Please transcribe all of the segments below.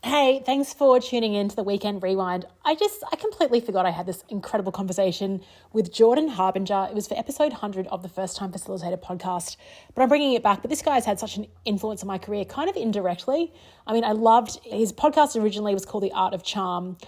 Hey, thanks for tuning in to the Weekend Rewind. I completely forgot I had this incredible conversation with Jordan Harbinger. It was for episode 100 of the First Time Facilitator podcast, but I'm bringing it back. But this guy's had such an influence on my career, kind of indirectly. I mean, I loved his podcast. Originally was called The Art of Charm,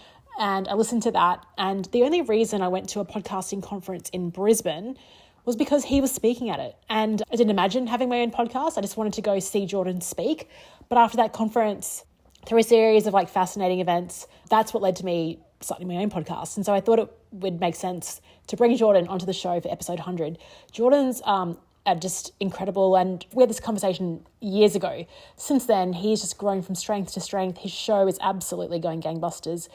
and I listened to that. And the only reason I went to a podcasting conference in Brisbane was because he was speaking at it. And I didn't imagine having my own podcast. I just wanted to go see Jordan speak. But after that conference, through a series of fascinating events, that's what led to me starting my own podcast. And so I thought it would make sense to bring Jordan onto the show for episode 100. Jordan's are just incredible, and we had this conversation years ago. Since then, he's just grown from strength to strength. His show is absolutely going gangbusters.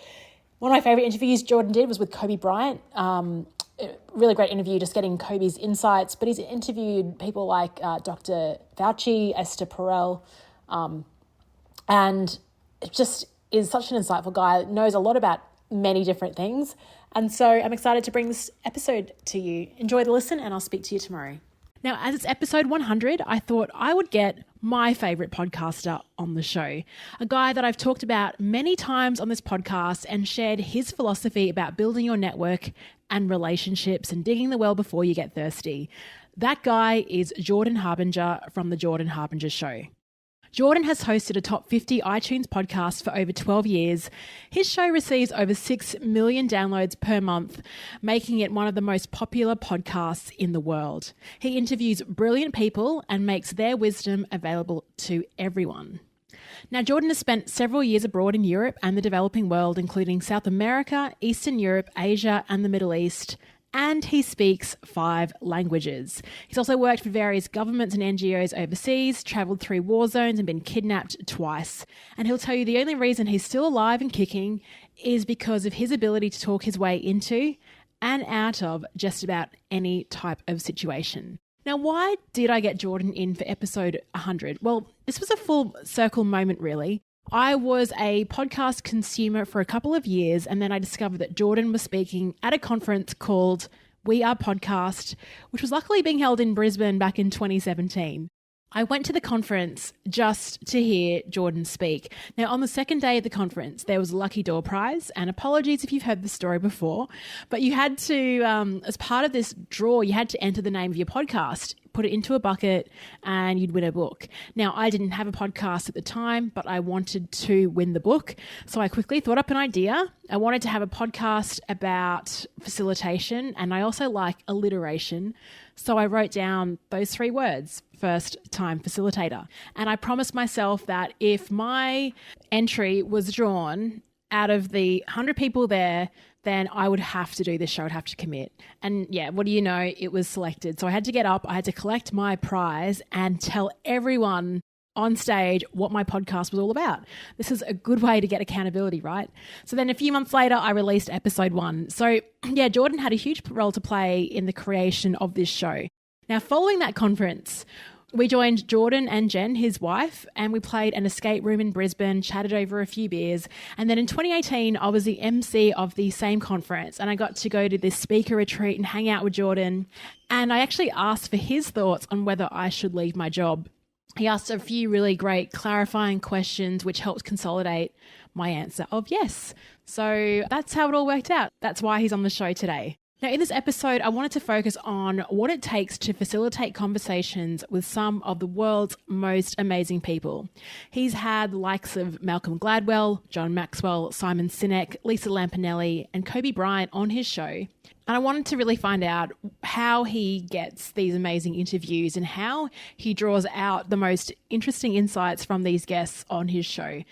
One of my favourite interviews Jordan did was with Kobe Bryant. Really great interview, just getting Kobe's insights. But he's interviewed people like Dr. Fauci, Esther Perel, and it just is such an insightful guy, knows a lot about many different things. And so I'm excited to bring this episode to you. Enjoy the listen, and I'll speak to you tomorrow. Now, as it's episode 100, I thought I would get my favourite podcaster on the show, a guy that I've talked about many times on this podcast and shared his philosophy about building your network and relationships and digging the well before you get thirsty. That guy is Jordan Harbinger from The Jordan Harbinger Show. Jordan has hosted a top 50 iTunes podcast for over 12 years. His show receives over 6 million downloads per month, making it one of the most popular podcasts in the world. He interviews brilliant people and makes their wisdom available to everyone. Now, Jordan has spent several years abroad in Europe and the developing world, including South America, Eastern Europe, Asia, and the Middle East. And he speaks 5 languages. He's also worked for various governments and NGOs overseas, travelled through war zones and been kidnapped twice. And he'll tell you the only reason he's still alive and kicking is because of his ability to talk his way into and out of just about any type of situation. Now, why did I get Jordan in for episode 100? Well, this was a full circle moment, really. I was a podcast consumer for a couple of years, and then I discovered that Jordan was speaking at a conference called We Are Podcast, which was luckily being held in Brisbane back in 2017. I went to the conference just to hear Jordan speak. Now, on the second day of the conference, there was a lucky door prize, and apologies if you've heard this story before, but you had to, as part of this draw, you had to enter the name of your podcast, put it into a bucket, and you'd win a book. Now, I didn't have a podcast at the time, but I wanted to win the book. So I quickly thought up an idea. I wanted to have a podcast about facilitation, and I also like alliteration. So I wrote down those 3 words, First Time Facilitator. And I promised myself that if my entry was drawn out of the 100 people there, then I would have to do this show. I'd have to commit. And yeah, what do you know? It was selected. So I had to get up, I had to collect my prize and tell everyone on stage what my podcast was all about. This is a good way to get accountability, right? So then a few months later, I released episode 1. So yeah, Jordan had a huge role to play in the creation of this show. Now, following that conference, we joined Jordan and Jen, his wife, and we played an escape room in Brisbane, chatted over a few beers. And then in 2018, I was the MC of the same conference, and I got to go to this speaker retreat and hang out with Jordan. And I actually asked for his thoughts on whether I should leave my job. He asked a few really great clarifying questions, which helped consolidate my answer of yes. So that's how it all worked out. That's why he's on the show today. Now, in this episode, I wanted to focus on what it takes to facilitate conversations with some of the world's most amazing people. He's had the likes of Malcolm Gladwell, John Maxwell, Simon Sinek, Lisa Lampanelli, and Kobe Bryant on his show. And I wanted to really find out how he gets these amazing interviews and how he draws out the most interesting insights from these guests on his show.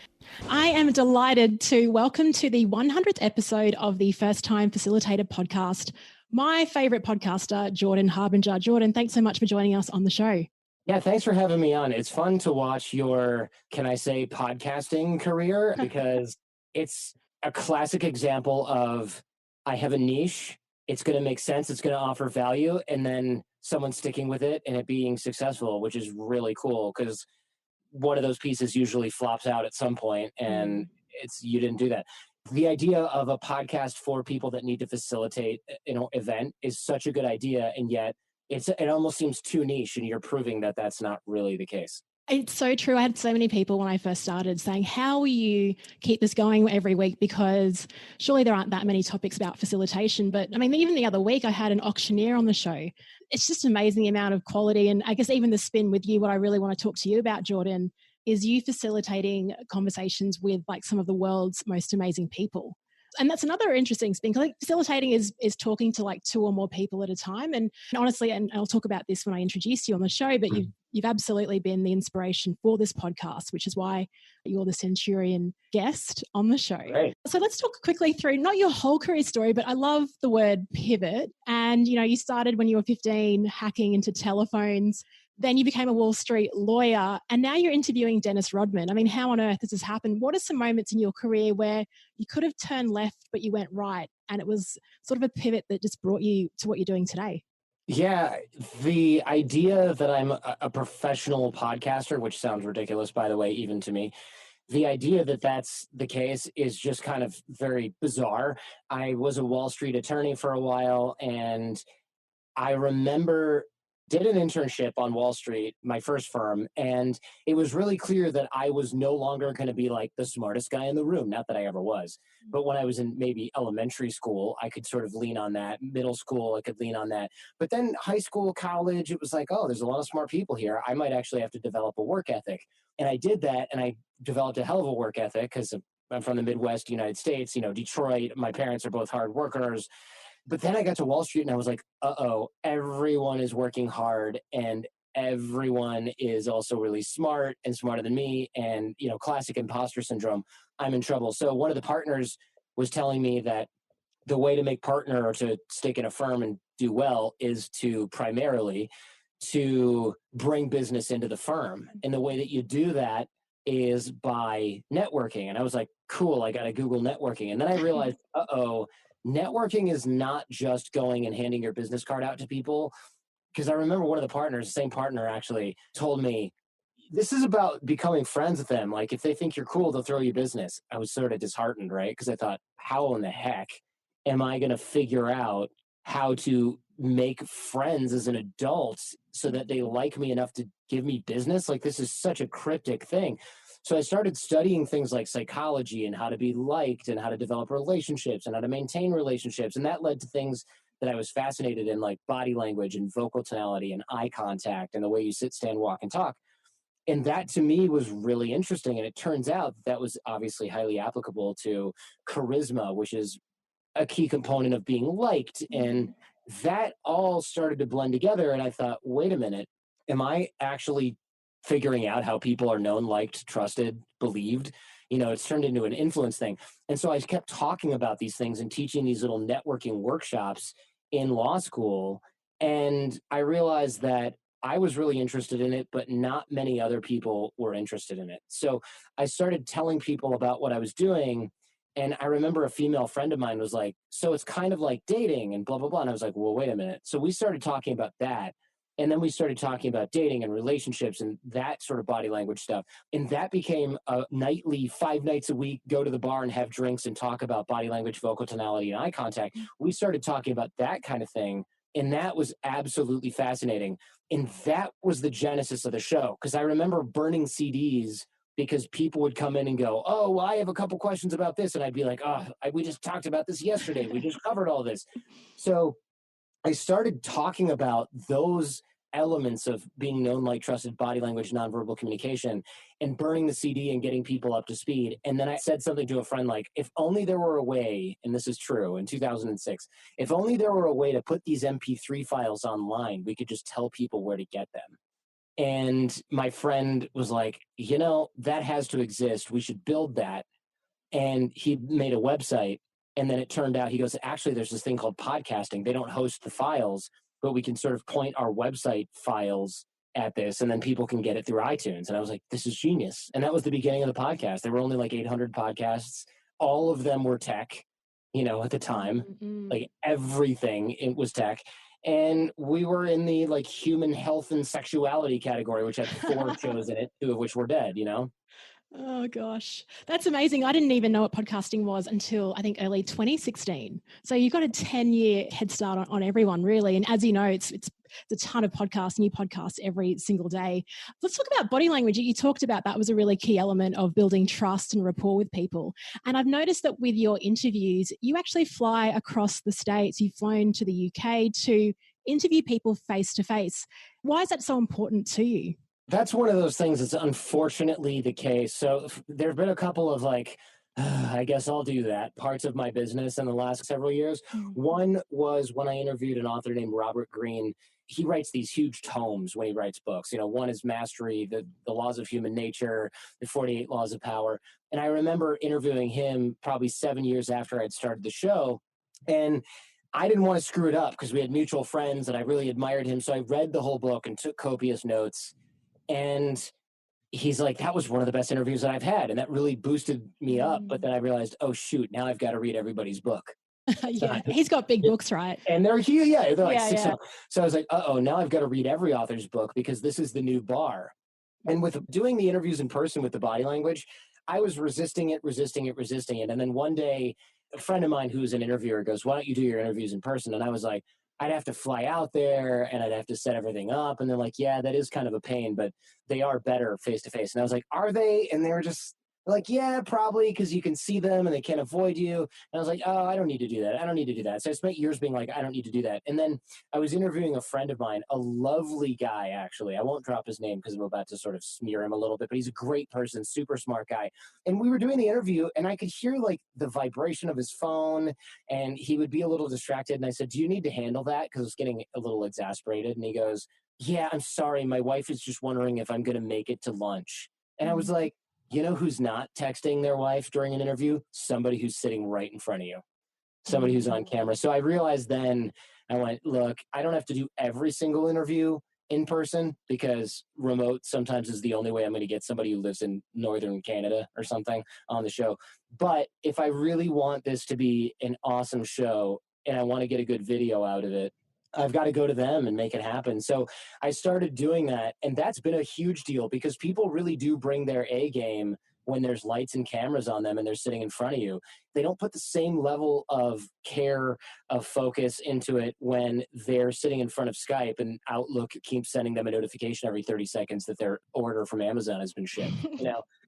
I am delighted to welcome to the 100th episode of the First Time Facilitator podcast, my favourite podcaster, Jordan Harbinger. Jordan, thanks so much for joining us on the show. Yeah, thanks for having me on. It's fun to watch your, can I say, podcasting career, because it's a classic example of I have a niche, it's going to make sense, it's going to offer value, and then someone sticking with it and it being successful, which is really cool because one of those pieces usually flops out at some point, and you didn't do that. The idea of a podcast for people that need to facilitate an event is such a good idea, and yet it almost seems too niche, and you're proving that that's not really the case. It's so true. I had so many people when I first started saying, how will you keep this going every week? Because surely there aren't that many topics about facilitation. But I mean, even the other week, I had an auctioneer on the show. It's just amazing the amount of quality. And I guess even the spin with you, what I really want to talk to you about, Jordan, is you facilitating conversations with like some of the world's most amazing people. And that's another interesting thing. Like facilitating is talking to like two or more people at a time. And honestly, and I'll talk about this when I introduce you on the show, but you've absolutely been the inspiration for this podcast, which is why you're the Centurion guest on the show. Right. So let's talk quickly through not your whole career story, but I love the word pivot. And you started when you were 15 hacking into telephones. Then you became a Wall Street lawyer, and now you're interviewing Dennis Rodman. I mean, how on earth has this happened? What are some moments in your career where you could have turned left, but you went right, and it was sort of a pivot that just brought you to what you're doing today? Yeah, the idea that I'm a professional podcaster, which sounds ridiculous, by the way, even to me, the idea that that's the case is just kind of very bizarre. I was a Wall Street attorney for a while, and I remember did an internship on Wall Street, my first firm, and it was really clear that I was no longer going to be like the smartest guy in the room. Not that I ever was, but when I was in maybe elementary school, I could sort of lean on that. Middle school, I could lean on that. But then high school, college, it was like, oh, there's a lot of smart people here. I might actually have to develop a work ethic. And I did that, and I developed a hell of a work ethic because I'm from the Midwest United States, Detroit. My parents are both hard workers. But then I got to Wall Street and I was like, everyone is working hard and everyone is also really smart and smarter than me. And, classic imposter syndrome, I'm in trouble. So one of the partners was telling me that the way to make partner or to stick in a firm and do well is to primarily to bring business into the firm. And the way that you do that is by networking. And I was like, cool, I got to Google networking. And then I realized, networking is not just going and handing your business card out to people. Because I remember one of the partners, the same partner actually told me, this is about becoming friends with them. Like if they think you're cool, they'll throw you business. I was sort of disheartened, right? Because I thought, how in the heck am I going to figure out how to make friends as an adult so that they like me enough to give me business? Like this is such a cryptic thing. So I started studying things like psychology and how to be liked and how to develop relationships and how to maintain relationships. And that led to things that I was fascinated in, like body language and vocal tonality and eye contact and the way you sit, stand, walk, and talk. And that to me was really interesting. And it turns out that was obviously highly applicable to charisma, which is a key component of being liked. And that all started to blend together. And I thought, wait a minute, am I actually figuring out how people are known, liked, trusted, believed? It's turned into an influence thing. And so I kept talking about these things and teaching these little networking workshops in law school. And I realized that I was really interested in it, but not many other people were interested in it. So I started telling people about what I was doing. And I remember a female friend of mine was like, so it's kind of like dating and blah, blah, blah. And I was like, well, wait a minute. So we started talking about that. And then we started talking about dating and relationships and that sort of body language stuff. And that became a nightly, 5 nights a week, go to the bar and have drinks and talk about body language, vocal tonality, and eye contact. We started talking about that kind of thing. And that was absolutely fascinating. And that was the genesis of the show. Because I remember burning CDs because people would come in and go, oh, well, I have a couple questions about this. And I'd be like, we just talked about this yesterday. We just covered all this. So I started talking about those elements of being known, like trusted, body language, nonverbal communication, and burning the CD and getting people up to speed. And then I said something to a friend like, if only there were a way, and this is true in 2006, if only there were a way to put these MP3 files online, we could just tell people where to get them. And my friend was like, that has to exist. We should build that. And he made a website. And then it turned out, he goes, actually, there's this thing called podcasting. They don't host the files, but we can sort of point our website files at this, and then people can get it through iTunes. And I was like, this is genius. And that was the beginning of the podcast. There were only like 800 podcasts. All of them were tech, at the time. Like everything, it was tech. And we were in the like human health and sexuality category, which had 4 shows in it, 2 of which were dead, Oh gosh, that's amazing. I didn't even know what podcasting was until I think early 2016. So you've got a 10-year head start on everyone, really. And as you know, it's a ton of podcasts, new podcasts every single day. Let's talk about body language. You talked about that was a really key element of building trust and rapport with people. And I've noticed that with your interviews, you actually fly across the States. You've flown to the UK to interview people face to face. Why is that so important to you? That's one of those things that's unfortunately the case. So there have been a couple of like, I guess I'll do that parts of my business in the last several years. One was when I interviewed an author named Robert Greene. He writes these huge tomes when he writes books. You know, one is Mastery, the Laws of Human Nature, the 48 Laws of Power. And I remember interviewing him probably 7 years after I'd started the show. And I didn't want to screw it up because we had mutual friends and I really admired him. So I read the whole book and took copious notes. And he's like, that was one of the best interviews that I've had. And that really boosted me up. But then I realized, oh, shoot, now I've got to read everybody's book. Yeah, he's got big books, right? And they're huge. Yeah, they're like Yeah, 6. yeah. So I was like, now I've got to read every author's book because this is the new bar. And with doing the interviews in person with the body language, I was resisting it. And then one day, a friend of mine who's an interviewer goes, why don't you do your interviews in person? And I was like, I'd have to fly out there and I'd have to set everything up. And they're like, yeah, that is kind of a pain, but they are better face to face. And I was like, are they? And they were just like, yeah, probably, because you can see them and they can't avoid you. And I was like, oh, I don't need to do that. So I spent years being like, I don't need to do that. And then I was interviewing a friend of mine, a lovely guy, actually. I won't drop his name because I'm about to sort of smear him a little bit, but he's a great person, super smart guy. And we were doing the interview and I could hear like the vibration of his phone and he would be a little distracted. And I said, do you need to handle that? Because I was getting a little exasperated. And he goes, yeah, I'm sorry. My wife is just wondering if I'm going to make it to lunch. And I was like, you know who's not texting their wife during an interview? Somebody who's sitting right in front of you, somebody who's on camera. So I realized then, I went, look, I don't have to do every single interview in person because remote sometimes is the only way I'm going to get somebody who lives in northern Canada or something on the show. But if I really want this to be an awesome show and I want to get a good video out of it, I've got to go to them and make it happen. So I started doing that. And that's been a huge deal because people really do bring their A game when there's lights and cameras on them and they're sitting in front of you. They don't put the same level of care, of focus into it when they're sitting in front of Skype and Outlook keeps sending them a notification every 30 seconds that their order from Amazon has been shipped.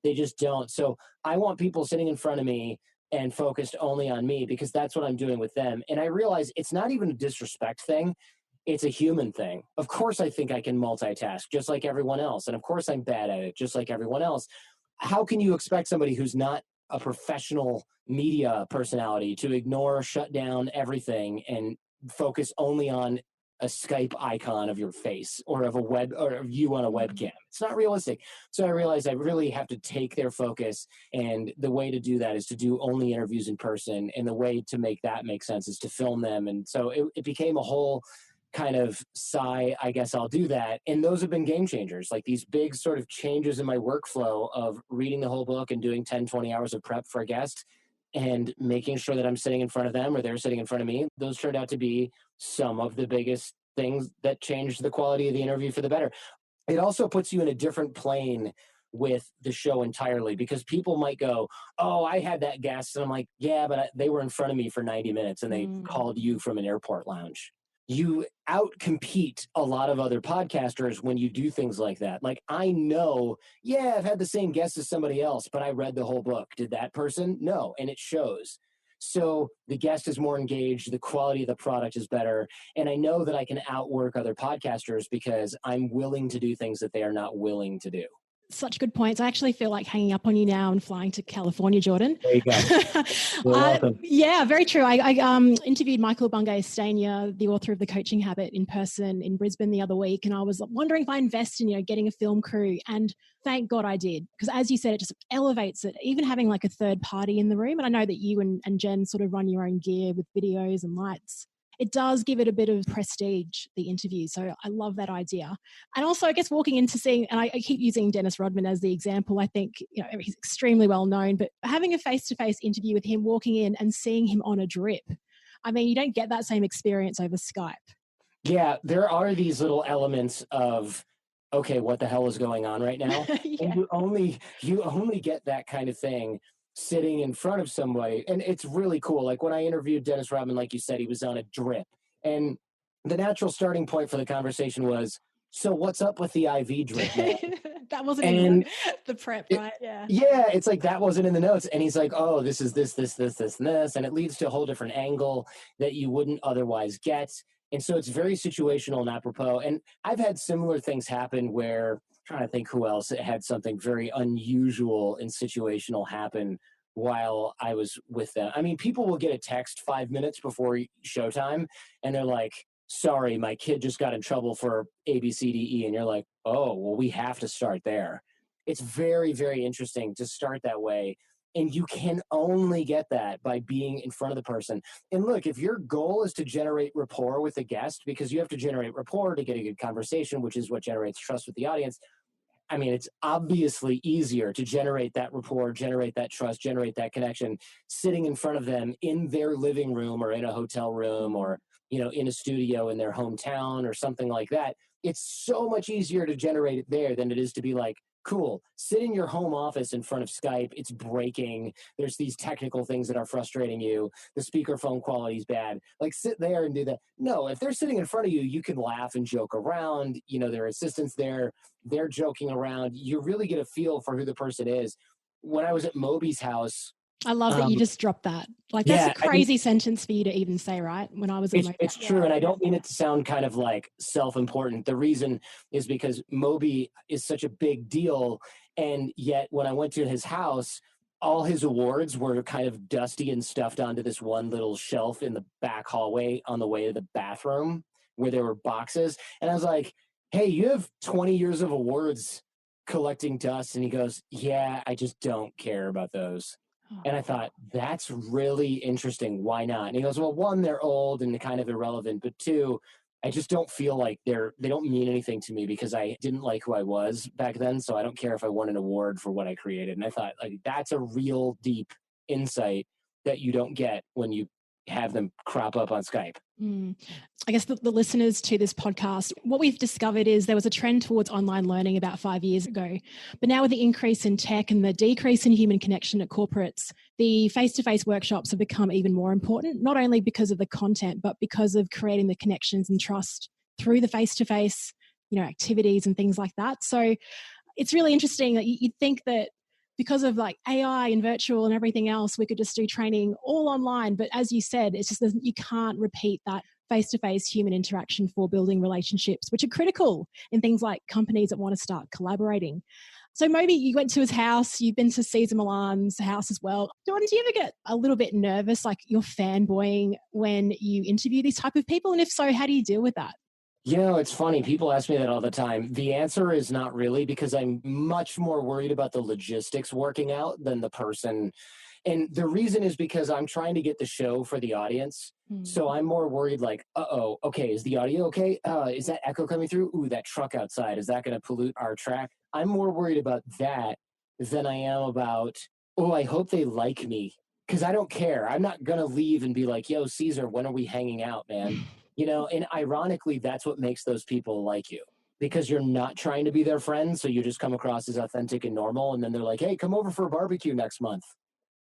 They just don't. So I want people sitting in front of me and focused only on me because that's what I'm doing with them. And I realize it's not even a disrespect thing. It's a human thing. Of course, I think I can multitask just like everyone else. And of course, I'm bad at it just like everyone else. How can you expect somebody who's not a professional media personality to ignore, shut down everything and focus only on a Skype icon of your face or of a web or of you on a webcam? It's not realistic. So I realized I really have to take their focus. And the way to do that is to do only interviews in person. And the way to make that make sense is to film them. And so it became a whole kind of I guess I'll do that. And those have been game changers, like these big sort of changes in my workflow of reading the whole book and doing 10, 20 hours of prep for a guest and making sure that I'm sitting in front of them or they're sitting in front of me. Those turned out to be some of the biggest things that changed the quality of the interview for the better. It also puts you in a different plane with the show entirely because people might go, oh, I had that guest. And I'm like, yeah, but they were in front of me for 90 minutes and they called you from an airport lounge. You outcompete a lot of other podcasters when you do things like that. Like I know, yeah, I've had the same guest as somebody else, but I read the whole book. Did that person? No. And it shows. So the guest is more engaged. The quality of the product is better. And I know that I can outwork other podcasters because I'm willing to do things that they are not willing to do. Such good points. I actually feel like hanging up on you now and flying to California, Jordan. There you go. You're welcome. Yeah, very true. I interviewed Michael Bungay-Stanier, the author of The Coaching Habit, in person in Brisbane the other week. And I was wondering if I invest in, getting a film crew. And thank God I did. Because as you said, it just elevates it. Even having like a third party in the room. And I know that you and Jen sort of run your own gear with videos and lights. It does give it a bit of prestige, the interview. So I love that idea. And also, I guess walking into seeing, and I keep using Dennis Rodman as the example. I think, he's extremely well known, but having a face-to-face interview with him, walking in and seeing him on a drip, I mean, you don't get that same experience over Skype. Yeah, there are these little elements of okay, what the hell is going on right now? Yeah. And you only get that kind of thing sitting in front of somebody. And it's really cool. Like when I interviewed Dennis Rodman, like you said, he was on a drip. And the natural starting point for the conversation was, so what's up with the IV drip, man? That wasn't And in the prep, it, right? Yeah. yeah, it's like that wasn't in the notes. And he's like, oh, this is this, and this. And it leads to a whole different angle that you wouldn't otherwise get. And so it's very situational and apropos. And I've had similar things happen where, I'm trying to think who else had something very unusual and situational happen while I was with them. I mean, people will get a text 5 minutes before showtime and they're like, sorry, my kid just got in trouble for A, B, C, D, E. And you're like, oh, well, we have to start there. It's very, very interesting to start that way. And you can only get that by being in front of the person. And look, if your goal is to generate rapport with the guest, because you have to generate rapport to get a good conversation, which is what generates trust with the audience. I mean, it's obviously easier to generate that rapport, generate that trust, generate that connection, sitting in front of them in their living room or in a hotel room or, in a studio in their hometown or something like that. It's so much easier to generate it there than it is to be like, cool, sit in your home office in front of Skype. It's breaking. There's these technical things that are frustrating you. The speakerphone quality is bad. Like sit there and do that. No, if they're sitting in front of you, you can laugh and joke around. There are assistants there. They're joking around. You really get a feel for who the person is. When I was at Moby's house, I love that you just dropped that. Like yeah, that's a crazy sentence for you to even say, right? When I was at it's true. And I don't mean it to sound kind of like self-important. The reason is because Moby is such a big deal. And yet when I went to his house, all his awards were kind of dusty and stuffed onto this one little shelf in the back hallway on the way to the bathroom where there were boxes. And I was like, hey, you have 20 years of awards collecting dust. And he goes, yeah, I just don't care about those. And I thought, that's really interesting. Why not? And he goes, well, one, they're old and kind of irrelevant. But two, I just don't feel like they don't mean anything to me because I didn't like who I was back then. So I don't care if I won an award for what I created. And I thought, like, that's a real deep insight that you don't get when you have them crop up on Skype. I guess the listeners to this podcast, what we've discovered is there was a trend towards online learning about 5 years ago. But now with the increase in tech and the decrease in human connection at corporates, the face-to-face workshops have become even more important, not only because of the content, but because of creating the connections and trust through the face-to-face, activities and things like that. So it's really interesting that you'd think that because of like AI and virtual and everything else, we could just do training all online. But as you said, it's just that you can't repeat that face-to-face human interaction for building relationships, which are critical in things like companies that want to start collaborating. So maybe you went to his house, you've been to Cesar Millan's house as well. Jordan, do you ever get a little bit nervous, like you're fanboying when you interview these type of people? And if so, how do you deal with that? It's funny. People ask me that all the time. The answer is not really, because I'm much more worried about the logistics working out than the person. And the reason is because I'm trying to get the show for the audience. So I'm more worried like, okay, is the audio okay? Is that echo coming through? Ooh, that truck outside, is that going to pollute our track? I'm more worried about that than I am about, I hope they like me. Because I don't care. I'm not going to leave and be like, yo, Caesar, when are we hanging out, man? And ironically, that's what makes those people like you, because you're not trying to be their friend. So you just come across as authentic and normal. And then they're like, hey, come over for a barbecue next month.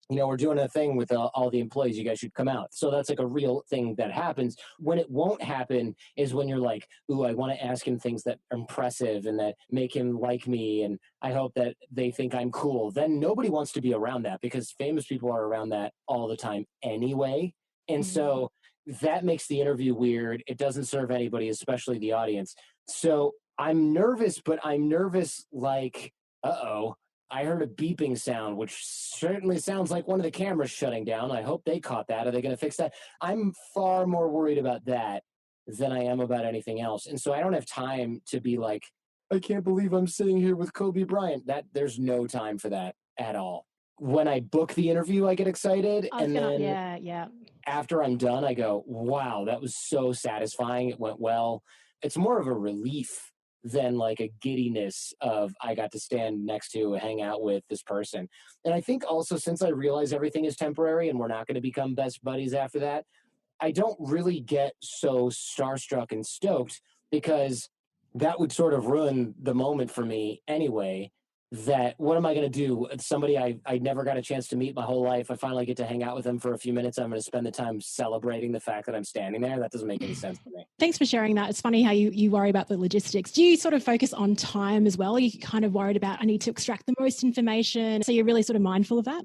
We're doing a thing with all the employees. You guys should come out. So that's like a real thing that happens. When it won't happen is when you're like, ooh, I want to ask him things that are impressive and that make him like me. And I hope that they think I'm cool. Then nobody wants to be around that, because famous people are around that all the time anyway. And so that makes the interview weird. It doesn't serve anybody, especially the audience. So I'm nervous, but I'm nervous like, I heard a beeping sound, which certainly sounds like one of the cameras shutting down. I hope they caught that. Are they going to fix that? I'm far more worried about that than I am about anything else. And so I don't have time to be like, I can't believe I'm sitting here with Kobe Bryant. There's no time for that at all. When I book the interview, I get excited. After I'm done, I go, wow, that was so satisfying. It went well. It's more of a relief than like a giddiness of I got to stand next to, hang out with this person. And I think also, since I realize everything is temporary and we're not going to become best buddies after that, I don't really get so starstruck and stoked, because that would sort of ruin the moment for me anyway. That what am I going to do? Somebody I never got a chance to meet my whole life. I finally get to hang out with them for a few minutes. I'm going to spend the time celebrating the fact that I'm standing there. That doesn't make any sense to me. Thanks for sharing that. It's funny how you worry about the logistics. Do you sort of focus on time as well? Are you kind of worried about, I need to extract the most information? So you're really sort of mindful of that?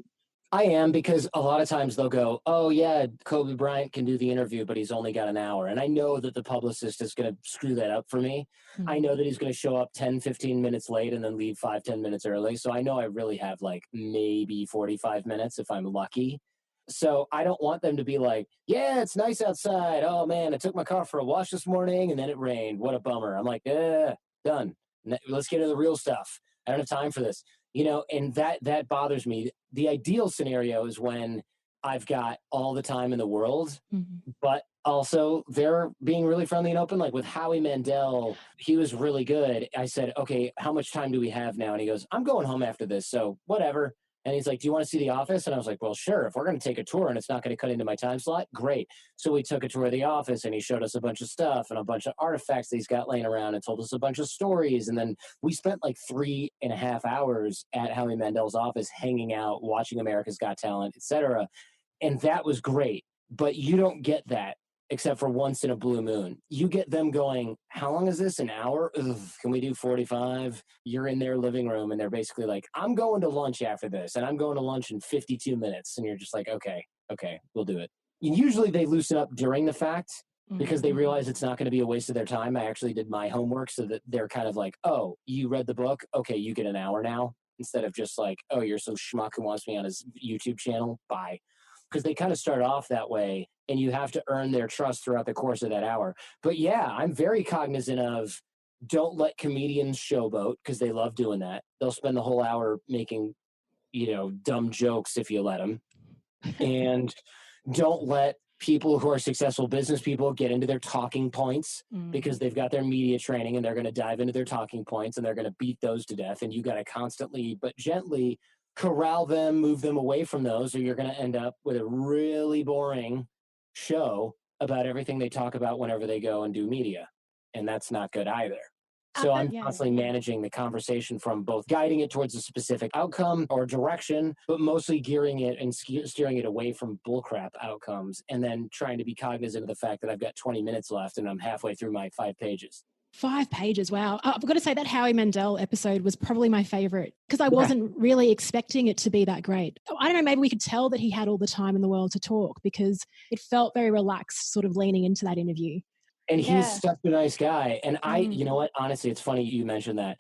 I am, because a lot of times they'll go, oh yeah, Kobe Bryant can do the interview, but he's only got an hour. And I know that the publicist is going to screw that up for me. Mm. I know that he's going to show up 10, 15 minutes late and then leave 5, 10 minutes early. So I know I really have like maybe 45 minutes if I'm lucky. So I don't want them to be like, yeah, it's nice outside. Oh man, I took my car for a wash this morning and then it rained. What a bummer. I'm like, done. Let's get to the real stuff. I don't have time for this. And that bothers me. The ideal scenario is when I've got all the time in the world, but also they're being really friendly and open. Like with Howie Mandel, he was really good. I said, okay, how much time do we have now? And he goes, I'm going home after this, so whatever. And he's like, do you want to see The Office? And I was like, well, sure. If we're going to take a tour and it's not going to cut into my time slot, great. So we took a tour of The Office and he showed us a bunch of stuff and a bunch of artifacts that he's got laying around and told us a bunch of stories. And then we spent like 3.5 hours at Howie Mandel's office hanging out, watching America's Got Talent, etc. And that was great. But you don't get that except for once in a blue moon. You get them going, how long is this? An hour? Ugh, can we do 45? You're in their living room and they're basically like, I'm going to lunch after this and I'm going to lunch in 52 minutes. And you're just like, okay, we'll do it. And usually they loosen up during the fact because they realize it's not going to be a waste of their time. I actually did my homework so that they're kind of like, oh, you read the book? Okay, you get an hour now. Instead of just like, oh, you're some schmuck who wants me on his YouTube channel. Bye. Because they kind of start off that way and you have to earn their trust throughout the course of that hour. But yeah, I'm very cognizant of don't let comedians showboat because they love doing that. They'll spend the whole hour making, dumb jokes if you let them. And don't let people who are successful business people get into their talking points because they've got their media training and they're going to dive into their talking points and they're going to beat those to death. And you got to constantly but gently corral them, move them away from those, or you're going to end up with a really boring show about everything they talk about whenever they go and do media. And that's not good either. So I'm constantly managing the conversation from both guiding it towards a specific outcome or direction, but mostly gearing it and steering it away from bullcrap outcomes, and then trying to be cognizant of the fact that I've got 20 minutes left and I'm halfway through my 5 pages. 5 pages. Wow. I've got to say that Howie Mandel episode was probably my favorite because I wasn't really expecting it to be that great. I don't know, maybe we could tell that he had all the time in the world to talk because it felt very relaxed, sort of leaning into that interview. And he's such a nice guy. And you know what? Honestly, it's funny you mentioned that.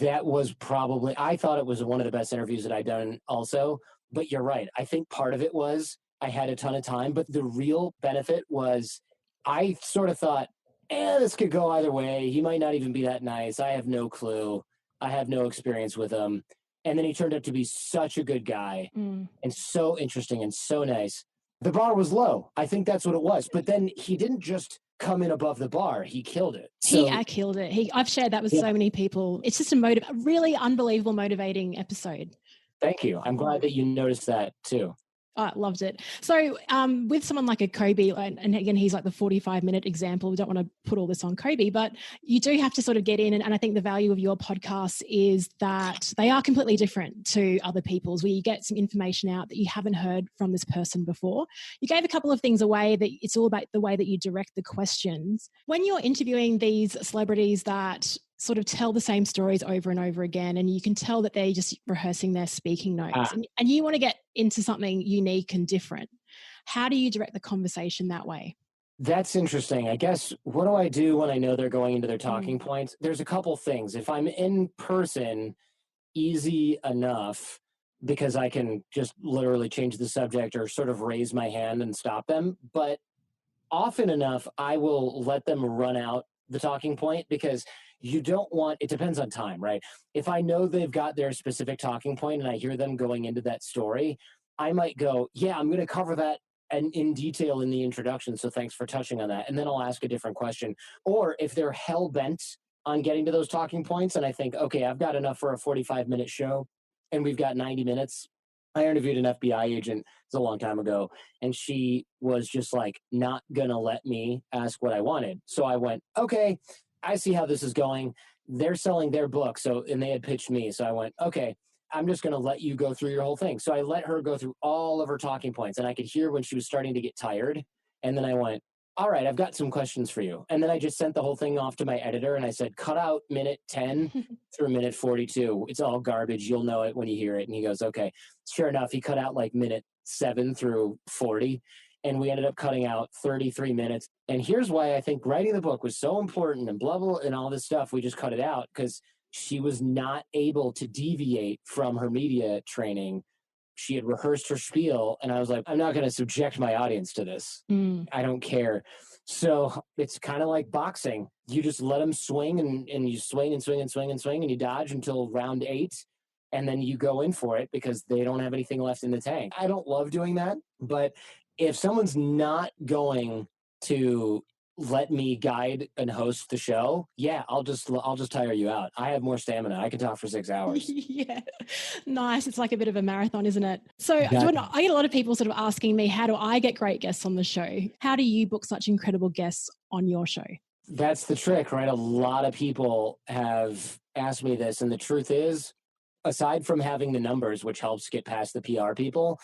That was probably, I thought it was one of the best interviews that I'd done also. But you're right. I think part of it was I had a ton of time. But the real benefit was I sort of thought, this could go either way. He might not even be that nice. I have no clue. I have no experience with him. And then he turned out to be such a good guy and so interesting and so nice. The bar was low. I think that's what it was. But then he didn't just come in above the bar. He killed it. He killed it. I've shared that with so many people. It's just a really unbelievable, motivating episode. Thank you. I'm glad that you noticed that too. I loved it. So with someone like a Kobe, and again, he's like the 45-minute example. We don't want to put all this on Kobe, but you do have to sort of get in. And I think the value of your podcast is that they are completely different to other people's, where you get some information out that you haven't heard from this person before. You gave a couple of things away, that it's all about the way that you direct the questions. When you're interviewing these celebrities that sort of tell the same stories over and over again, and you can tell that they're just rehearsing their speaking notes, and you want to get into something unique and different. How do you direct the conversation that way? That's interesting. I guess, what do I do when I know they're going into their talking points? There's a couple things. If I'm in person, easy enough, because I can just literally change the subject or sort of raise my hand and stop them. But often enough, I will let them run out the talking point, because you don't want, it depends on time, right? If I know they've got their specific talking point and I hear them going into that story, I might go, I'm going to cover that and in detail in the introduction, so thanks for touching on that. And then I'll ask a different question. Or if they're hell-bent on getting to those talking points and I think, okay, I've got enough for a 45-minute show and we've got 90 minutes. I interviewed an FBI agent, it's a long time ago, and she was just like not going to let me ask what I wanted. So I went, okay, I see how this is going. They're selling their book. And they had pitched me. So I went, okay, I'm just going to let you go through your whole thing. So I let her go through all of her talking points, and I could hear when she was starting to get tired. And then I went, all right, I've got some questions for you. And then I just sent the whole thing off to my editor, and I said, cut out minute 10 through minute 42. It's all garbage. You'll know it when you hear it. And he goes, okay. Sure enough, he cut out like minute 7 through 40. And we ended up cutting out 33 minutes. And here's why I think writing the book was so important and blah, blah, and all this stuff. We just cut it out because she was not able to deviate from her media training. She had rehearsed her spiel, and I was like, I'm not going to subject my audience to this. I don't care. So it's kind of like boxing. You just let them swing, and you swing and swing and swing and swing, and you dodge until round 8, and then you go in for it because they don't have anything left in the tank. I don't love doing that, but if someone's not going to let me guide and host the show, yeah, I'll just tire you out. I have more stamina. I can talk for 6 hours. Yeah. Nice. It's like a bit of a marathon, isn't it? So Exactly. Jordan, I get a lot of people sort of asking me, how do I get great guests on the show? How do you book such incredible guests on your show? That's the trick, right? A lot of people have asked me this. And the truth is, aside from having the numbers, which helps get past the PR people,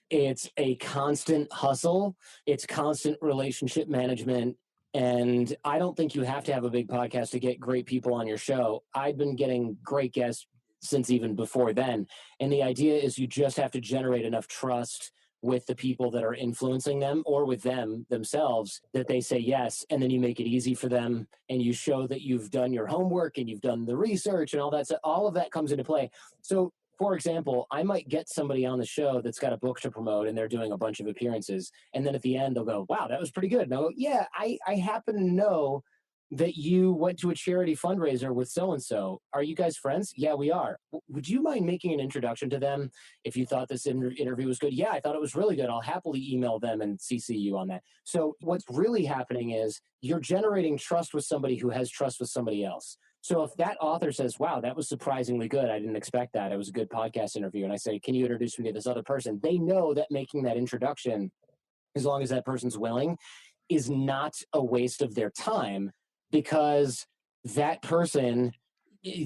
it's a constant hustle. It's constant relationship management. And I don't think you have to have a big podcast to get great people on your show. I've been getting great guests since even before then. And the idea is you just have to generate enough trust with the people that are influencing them or with them themselves that they say yes. And then you make it easy for them and you show that you've done your homework and you've done the research and all that. So all of that comes into play. So for example, I might get somebody on the show that's got a book to promote and they're doing a bunch of appearances. And then at the end, they'll go, wow, that was pretty good. And I'll go, yeah, I happen to know that you went to a charity fundraiser with so-and-so. Are you guys friends? Yeah, we are. Would you mind making an introduction to them if you thought this interview was good? Yeah, I thought it was really good. I'll happily email them and CC you on that. So what's really happening is you're generating trust with somebody who has trust with somebody else. So if that author says, wow, that was surprisingly good, I didn't expect that, it was a good podcast interview, and I say, can you introduce me to this other person? They know that making that introduction, as long as that person's willing, is not a waste of their time because that person,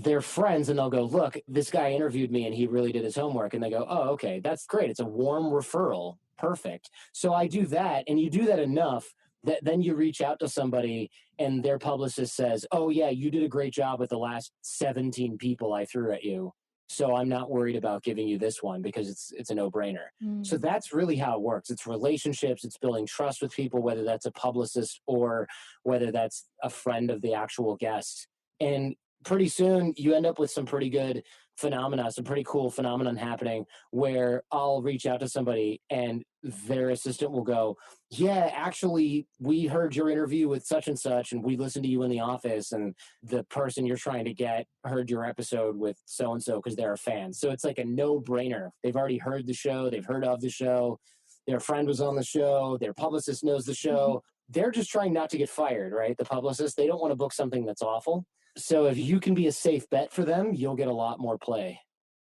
they're friends and they'll go, look, this guy interviewed me and he really did his homework. And they go, oh, okay, that's great. It's a warm referral. Perfect. So I do that, and you do that enough that then you reach out to somebody and their publicist says, oh yeah, you did a great job with the last 17 people I threw at you. So I'm not worried about giving you this one because it's a no-brainer. So that's really how it works. It's relationships. It's building trust with people, whether that's a publicist or whether that's a friend of the actual guest. And pretty soon you end up with some pretty good phenomena, some pretty cool phenomenon happening where I'll reach out to somebody and their assistant will go, yeah, actually, we heard your interview with such and such, and we listened to you in the office, and the person you're trying to get heard your episode with so-and-so because they're a fan. So it's like a no-brainer. They've already heard the show. They've heard of the show. Their friend was on the show. Their publicist knows the show. They're just trying not to get fired, right? The publicist, they don't want to book something that's awful. So if you can be a safe bet for them, you'll get a lot more play.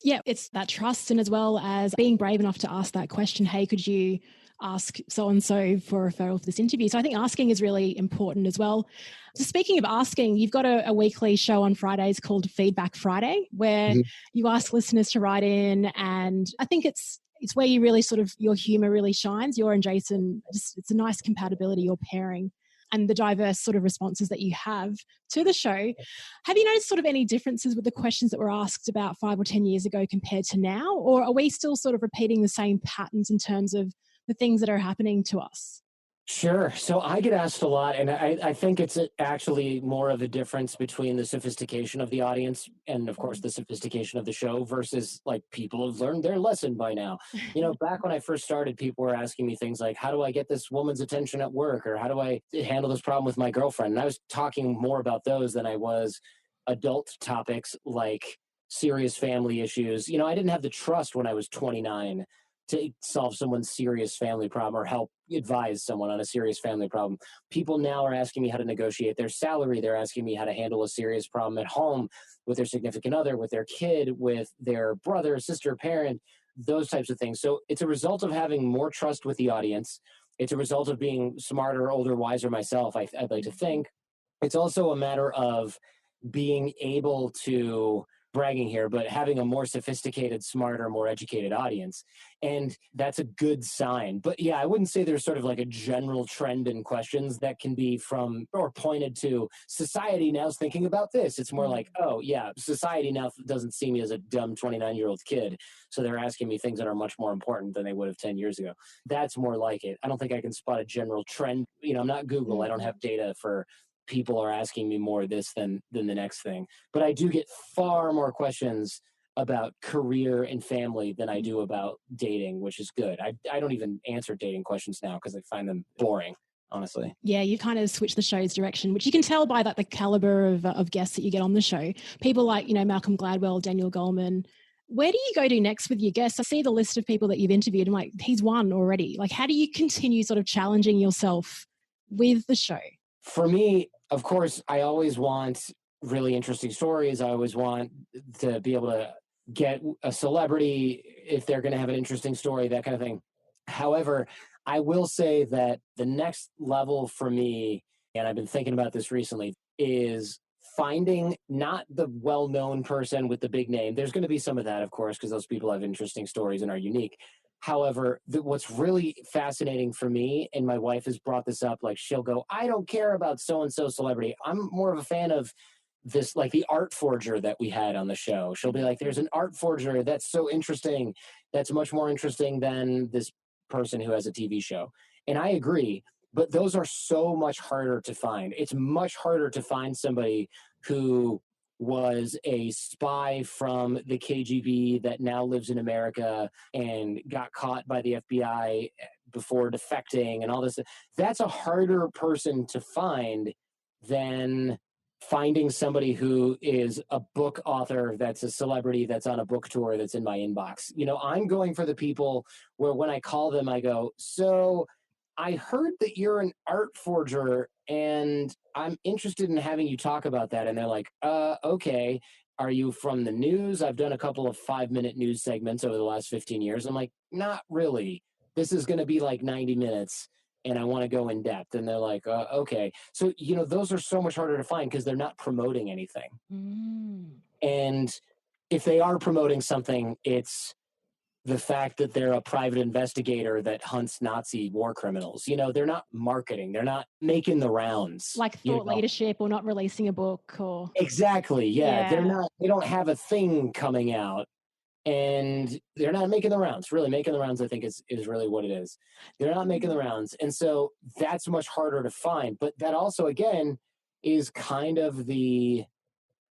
Yeah, it's that trust, and as well as being brave enough to ask that question, hey, could you ask so-and-so for a referral for this interview? So I think asking is really important as well. So speaking of asking, you've got a weekly show on Fridays called Feedback Friday, where you ask listeners to write in, and I think it's where you really sort of, your humor really shines. You and Jason, it's a nice compatibility, your pairing, and the diverse sort of responses that you have to the show. Have you noticed sort of any differences with the questions that were asked about 5 or 10 years ago compared to now? Or are we still sort of repeating the same patterns in terms of the things that are happening to us? Sure. So I get asked a lot, and I think it's actually more of a difference between the sophistication of the audience and, of course, the sophistication of the show versus like people have learned their lesson by now. You know, back when I first started, people were asking me things like, how do I get this woman's attention at work? Or how do I handle this problem with my girlfriend? And I was talking more about those than I was adult topics like serious family issues. You know, I didn't have the trust when I was 29 to solve someone's serious family problem or help advise someone on a serious family problem. People now are asking me how to negotiate their salary. They're asking me how to handle a serious problem at home with their significant other, with their kid, with their brother, sister, parent, those types of things. So it's a result of having more trust with the audience. It's a result of being smarter, older, wiser myself, I'd like to think. It's also a matter of being able to, bragging here, but having a more sophisticated, smarter, more educated audience. And that's a good sign. But yeah, I wouldn't say there's sort of like a general trend in questions that can be from or pointed to society now's thinking about this. It's more like, oh yeah, society now doesn't see me as a dumb 29-year-old kid. So they're asking me things that are much more important than they would have 10 years ago. That's more like it. I don't think I can spot a general trend. I'm not Google. I don't have data for people are asking me more this than the next thing. But I do get far more questions about career and family than I do about dating, which is good. I don't even answer dating questions now because I find them boring, honestly. Yeah, you kind of switch the show's direction, which you can tell by like the caliber of guests that you get on the show. People like, Malcolm Gladwell, Daniel Goleman. Where do you go to next with your guests? I see the list of people that you've interviewed. I'm like, he's won already. Like, how do you continue sort of challenging yourself with the show? For me, of course, I always want really interesting stories. I always want to be able to get a celebrity if they're going to have an interesting story, that kind of thing. However, I will say that the next level for me, and I've been thinking about this recently, is finding not the well-known person with the big name. There's going to be some of that, of course, because those people have interesting stories and are unique. However, what's really fascinating for me, and my wife has brought this up, like she'll go, I don't care about so-and-so celebrity. I'm more of a fan of this, like the art forger that we had on the show. She'll be like, there's an art forger that's so interesting. That's much more interesting than this person who has a TV show. And I agree, but those are so much harder to find. It's much harder to find somebody who was a spy from the KGB that now lives in America and got caught by the FBI before defecting and all this. That's a harder person to find than finding somebody who is a book author that's a celebrity that's on a book tour that's in my inbox. I'm going for the people where when I call them, I go, so I heard that you're an art forger and I'm interested in having you talk about that. And they're like, okay. Are you from the news? I've done a couple of 5-minute news segments over the last 15 years. I'm like, not really. This is going to be like 90 minutes and I want to go in depth. And they're like, okay. So, those are so much harder to find because they're not promoting anything. And if they are promoting something, it's the fact that they're a private investigator that hunts Nazi war criminals. They're not marketing. They're not making the rounds. Like thought leadership or not releasing a book or... Exactly. Yeah. They don't have a thing coming out and they're not making the rounds. Really making the rounds, I think is really what it is. They're not making the rounds. And so that's much harder to find. But that also, again, is kind of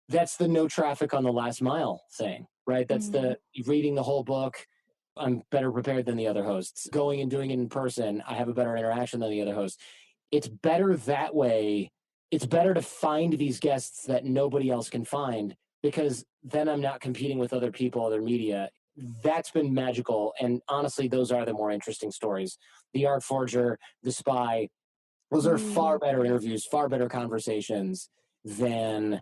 that's the no traffic on the last mile thing, right? That's the reading the whole book. I'm better prepared than the other hosts. Going and doing it in person, I have a better interaction than the other hosts. It's better that way. It's better to find these guests that nobody else can find because then I'm not competing with other people, other media. That's been magical. And honestly, those are the more interesting stories. The art forger, the spy, those are far better interviews, far better conversations than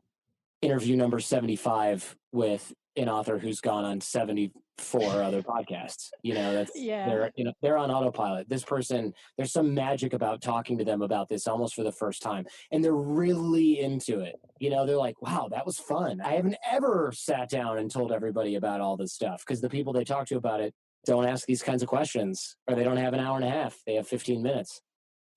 interview number 75 with an author who's gone on 74 other podcasts. They're on autopilot. This person, there's some magic about talking to them about this almost for the first time. And they're really into it. They're like, wow, that was fun. I haven't ever sat down and told everybody about all this stuff because the people they talk to about it don't ask these kinds of questions or they don't have an hour and a half. They have 15 minutes.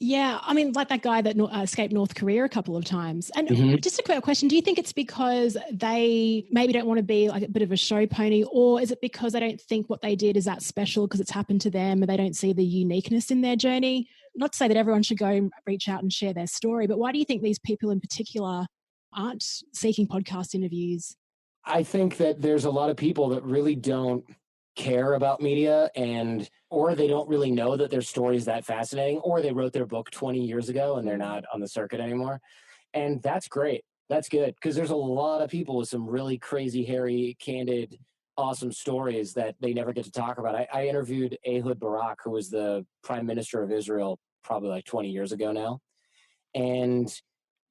Yeah, I mean, like that guy that escaped North Korea a couple of times. And just a quick question, do you think it's because they maybe don't want to be like a bit of a show pony, or is it because they don't think what they did is that special because it's happened to them and they don't see the uniqueness in their journey? Not to say that everyone should go and reach out and share their story, but why do you think these people in particular aren't seeking podcast interviews? I think that there's a lot of people that really don't care about media or they don't really know that their story is that fascinating, or they wrote their book 20 years ago and they're not on the circuit anymore. And that's great. That's good. Because there's a lot of people with some really crazy, hairy, candid, awesome stories that they never get to talk about. I interviewed Ehud Barak, who was the prime minister of Israel probably like 20 years ago now. And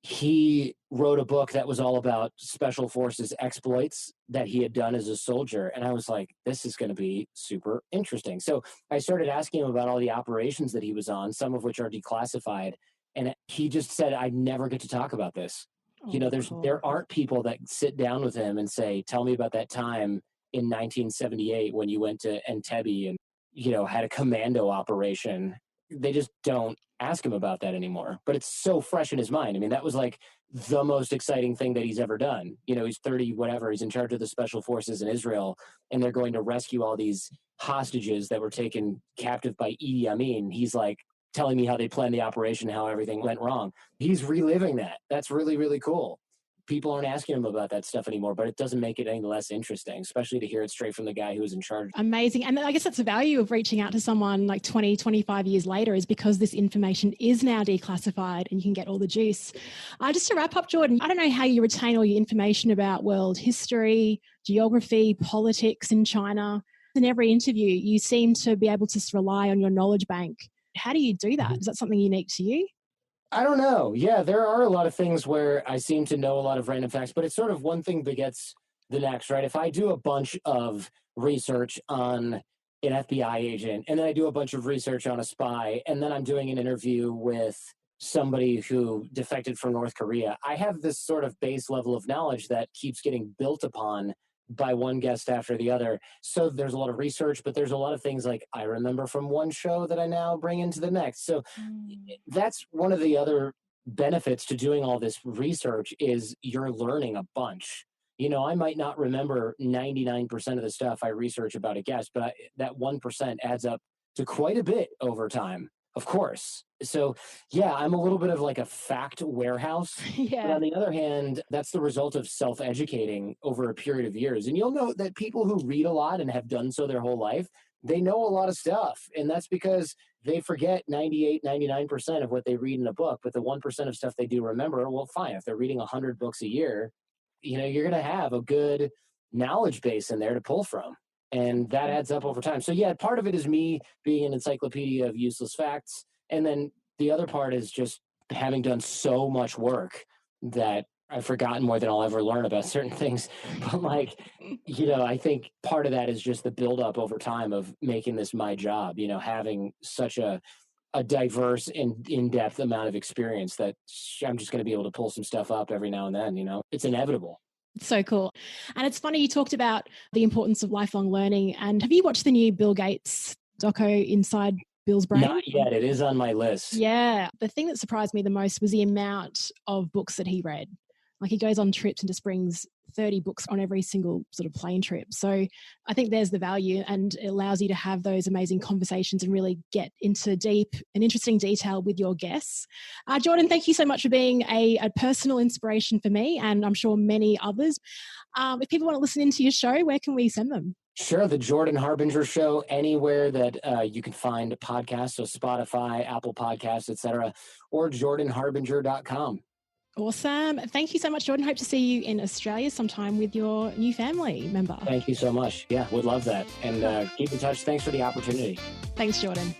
he wrote a book that was all about special forces exploits that he had done as a soldier. And I was like, this is going to be super interesting. So I started asking him about all the operations that he was on, some of which are declassified. And he just said, I never get to talk about this. Oh, There aren't people that sit down with him and say, tell me about that time in 1978 when you went to Entebbe and, had a commando operation. They just don't ask him about that anymore. But it's so fresh in his mind. I mean, that was like the most exciting thing that he's ever done. He's 30, whatever. He's in charge of the special forces in Israel, and they're going to rescue all these hostages that were taken captive by Idi Amin. He's like telling me how they planned the operation, how everything went wrong. He's reliving that. That's really, really cool. People aren't asking him about that stuff anymore, but it doesn't make it any less interesting, especially to hear it straight from the guy who was in charge. Amazing. And I guess that's the value of reaching out to someone like 20, 25 years later, is because this information is now declassified and you can get all the juice. Just to wrap up, Jordan, I don't know how you retain all your information about world history, geography, politics in China. In every interview, you seem to be able to rely on your knowledge bank. How do you do that? Is that something unique to you? I don't know. Yeah, there are a lot of things where I seem to know a lot of random facts, but it's sort of one thing begets the next, right? If I do a bunch of research on an FBI agent, and then I do a bunch of research on a spy, and then I'm doing an interview with somebody who defected from North Korea, I have this sort of base level of knowledge that keeps getting built upon by one guest after the other. So there's a lot of research, but there's a lot of things like I remember from one show that I now bring into the next. So that's one of the other benefits to doing all this research, is you're learning a bunch. I might not remember 99% of the stuff I research about a guest, but that 1% adds up to quite a bit over time, of course. So yeah, I'm a little bit of like a fact warehouse. Yeah. But on the other hand, that's the result of self-educating over a period of years. And you'll note that people who read a lot and have done so their whole life, they know a lot of stuff. And that's because they forget 98, 99% of what they read in a book. But the 1% of stuff they do remember, well, fine. If they're reading 100 books a year, you're going to have a good knowledge base in there to pull from. And that adds up over time. So yeah, part of it is me being an encyclopedia of useless facts. And then the other part is just having done so much work that I've forgotten more than I'll ever learn about certain things. But I think part of that is just the buildup over time of making this my job, having such a diverse and in-depth amount of experience that I'm just going to be able to pull some stuff up every now and then, it's inevitable. So cool. And it's funny, you talked about the importance of lifelong learning. And have you watched the new Bill Gates doco, Inside Bill's Brain? Not yet. It is on my list. Yeah. The thing that surprised me the most was the amount of books that he read. Like, he goes on trips and just brings 30 books on every single sort of plane trip. So I think there's the value, and it allows you to have those amazing conversations and really get into deep and interesting detail with your guests. Jordan, thank you so much for being a personal inspiration for me, and I'm sure many others. If people want to listen into your show, where can we send them? Sure. The Jordan Harbinger Show, anywhere that you can find podcasts, so Spotify, Apple Podcasts, etc., or jordanharbinger.com. Awesome. Thank you so much, Jordan. Hope to see you in Australia sometime with your new family member. Thank you so much. Yeah, would love that. And keep in touch. Thanks for the opportunity. Thanks, Jordan.